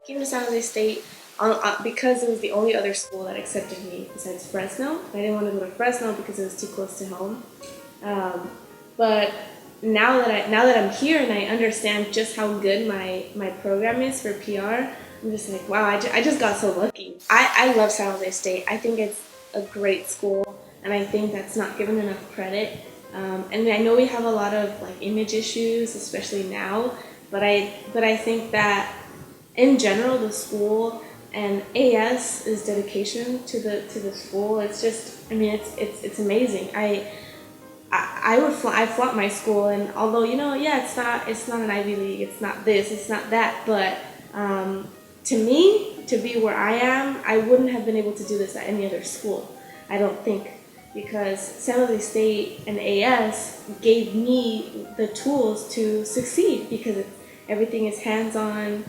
came to San Jose State because it was the only other school that accepted me besides Fresno. I didn't want to go to Fresno because it was too close to home. Um, but now that I'm here and I understand just how good my program is for PR, I'm just like, wow, I just got so lucky. I love San Jose State. I think it's a great school, and I think that's not given enough credit. And I know we have a lot of like image issues, especially now, but I think that in general, the school and AS's dedication to the school, it's just, I mean, it's amazing. I flaunt my school, and although yeah, it's not an Ivy League, it's not this, it's not that, but to me, to be where I am, I wouldn't have been able to do this at any other school. I don't think, because San Jose State and AS gave me the tools to succeed because everything is hands-on.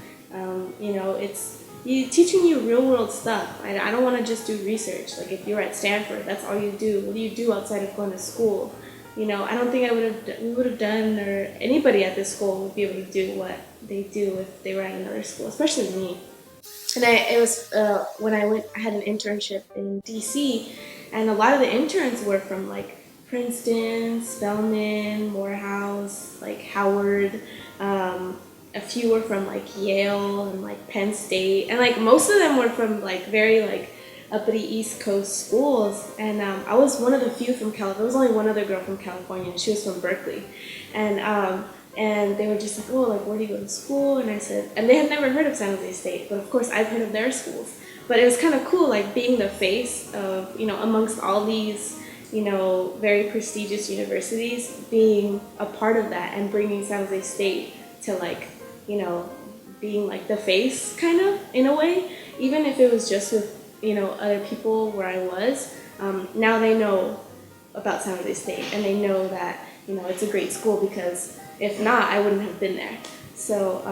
It's teaching you real-world stuff. I don't want to just do research. Like if you're at Stanford, that's all you do. What do you do outside of going to school? I don't think we would have done, or anybody at this school would be able to do what they do if they were at another school, especially me. And it was when I had an internship in DC, and a lot of the interns were from like Princeton, Spelman, Morehouse, like Howard. A few were from like Yale and like Penn State, and like most of them were from like very like uppity East Coast schools. And I was one of the few from California. There was only one other girl from California, and she was from Berkeley. And they were just like, oh, like, where do you go to school? And I said, and they had never heard of San Jose State, but of course I've heard of their schools. But it was kind of cool, like being the face of, amongst all these, very prestigious universities, being a part of that and bringing San Jose State to like, being like the face kind of in a way, even if it was just with, other people where I was. Now they know about San Jose State, and they know that, it's a great school, because if not, I wouldn't have been there. So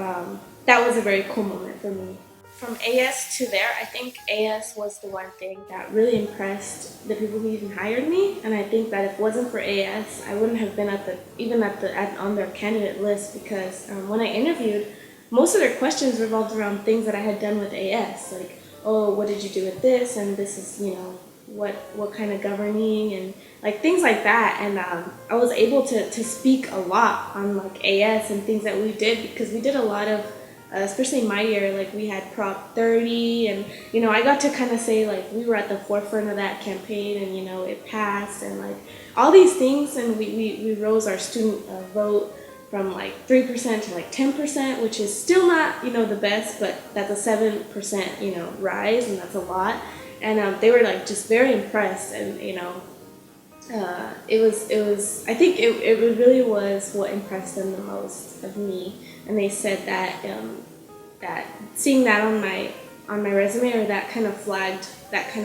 that was a very cool moment for me. From AS to there, I think AS was the one thing that really impressed the people who even hired me, and I think that if it wasn't for AS, I wouldn't have been on their candidate list, because when I interviewed, most of their questions revolved around things that I had done with AS, like, oh, what did you do with this, and this is, what kind of governing, and like things like that. And I was able to speak a lot on like AS and things that we did, because we did a lot of especially in my year, like we had Prop 30, and I got to kind of say like we were at the forefront of that campaign, and it passed, and like all these things. And we rose our student vote from like 3% to like 10%, which is still not the best, but that's a 7% rise, and that's a lot. And they were like just very impressed, and it was I think it really was what impressed them the most of me. And they said that that seeing that on my resume, or that kind of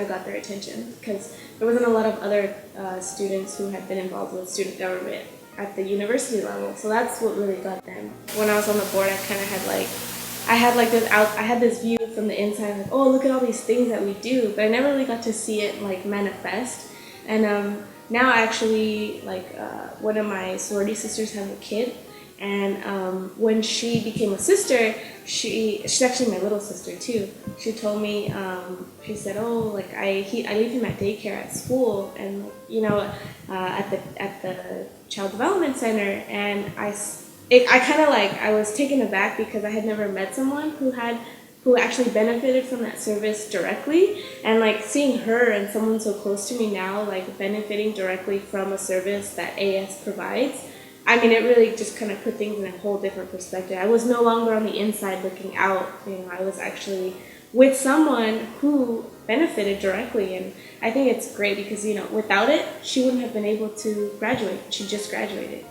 got their attention, because there wasn't a lot of other students who had been involved with student government at the university level. So that's what really got them. When I was on the board, I kind of had this view from the inside, like, oh, look at all these things that we do, but I never really got to see it like manifest. And now actually, like one of my sorority sisters has a kid, and when she became a sister, she's actually my little sister too. She told me, she said, oh, like I leave him at daycare at school, and at the child development center, and I kind of like, I was taken aback, because I had never met someone who actually benefited from that service directly, and like seeing her and someone so close to me now like benefiting directly from a service that AS provides. I mean, it really just kind of put things in a whole different perspective. I was no longer on the inside looking out. I was actually with someone who benefited directly, and I think it's great, because without it, she wouldn't have been able to graduate. She just graduated.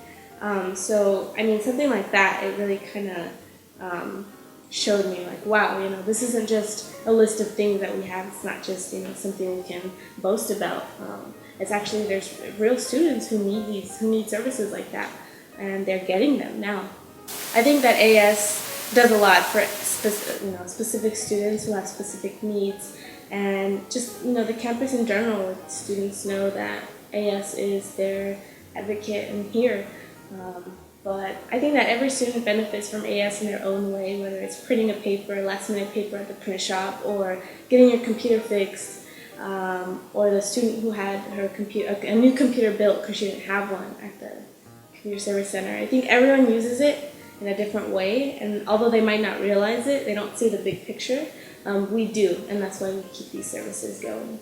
So I mean, something like that, it really kind of showed me like, wow, this isn't just a list of things that we have. It's not just something we can boast about. It's actually, there's real students who need services like that, and they're getting them now. I think that AS does a lot for specific students who have specific needs, and just the campus in general. Students know that AS is their advocate and here. But I think that every student benefits from AS in their own way, whether it's printing a paper, last minute paper at the print shop, or getting your computer fixed, or the student who had a new computer built because she didn't have one at the computer service center. I think everyone uses it in a different way, and although they might not realize it, they don't see the big picture. We do, and that's why we keep these services going.